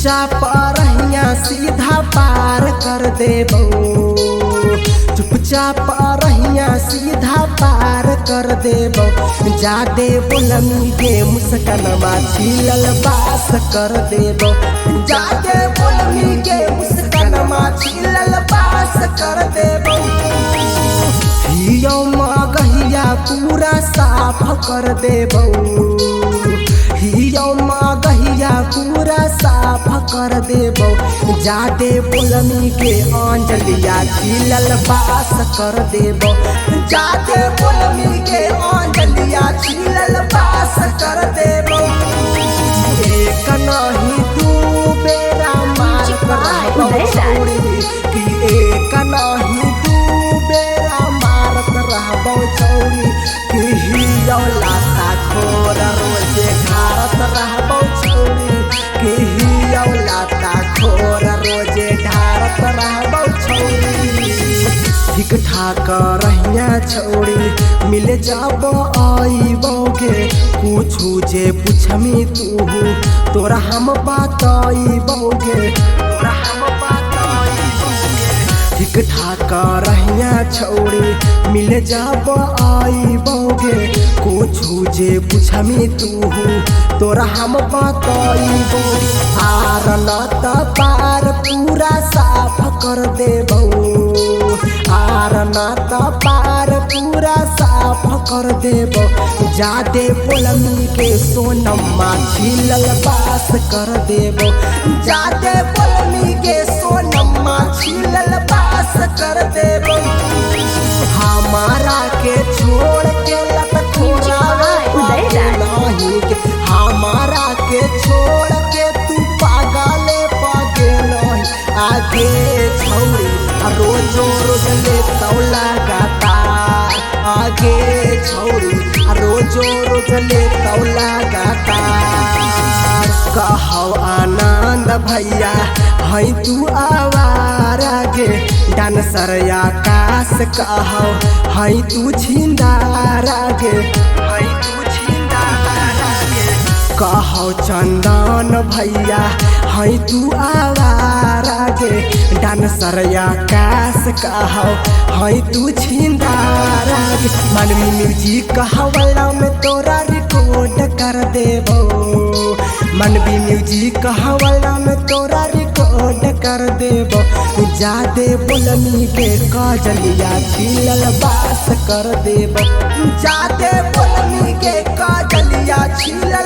चुपचाप रहिया सीधा पार कर देबो, चुपचाप रहिया सीधा पार कर देबो। जादे बोलनी के मुस्कनमा छिलल बास कर देबो, जादे बोलनी के मुस्कनमा छिलल बास कर देबो। हियो मगहिया पूरा साफ कर देबो, हियो मगहिया पूरा साफ कर देबो। जादे बोलनी के अंजलिया छिलल बास कर देबो, जादे बोलनी के अंजलिया छिलल बास कर देबो। एक नहीं दू बेरा मार रहबो छोड़ी, कि एक नहीं दू बेरा मारत रहबो छोड़ी। कि हियो लाता खोर रोजे ढारत रहबो छोड़ी, कि हियो लाता खोर रोजे ढारत रहबो छोड़ी। ठीक ठाक रहिया छोड़ी मिल जाबो आइबोगे, पूछू जे पूछमी तू तोरा हम बताइबोगे, तोरा हम बताइबोगे। ठीक ठाक रहिया छोड़ी मिल जाबो आइबोगे, पूछू जे पूछमी तू तोरा हम बताइबोगे। आर न त पार पूरा साफ कर देबो, आर न त पार पूरा साफ कर देबो। जादे बोलनी के सोनमा छिलल बास कर देबो, जादे बोलनी के सोनमा छिलल बास कर देबो। हमारा के छोड़ के लटकोरा नहीं के, हमारा के छोड़ के तू पागले पागे नहीं। आगे छोड़ी रोजो रोज ले तौला गाता, आगे छोड़ी रोजो रोज ले तौला गाता। कहो आनंद भैया है तू आवारा गे, डांसर आकाश कहो है तू छिंदारा गे, है तू छिंदारा गे। कहो चंदन भैया है तू आवारा गे, डांसर आकाश कहो है तू छिंदारा गे। मानवी म्यूजिक हवाला में तोरा रिकॉर्ड कर देबो, मानवी म्यूजिक हवाला में तोरा रिकॉर्ड कर देबो। जादे बोलनी के काजलिया छिलल बास कर देबो, जादे बोलनी के काजलिया छिलल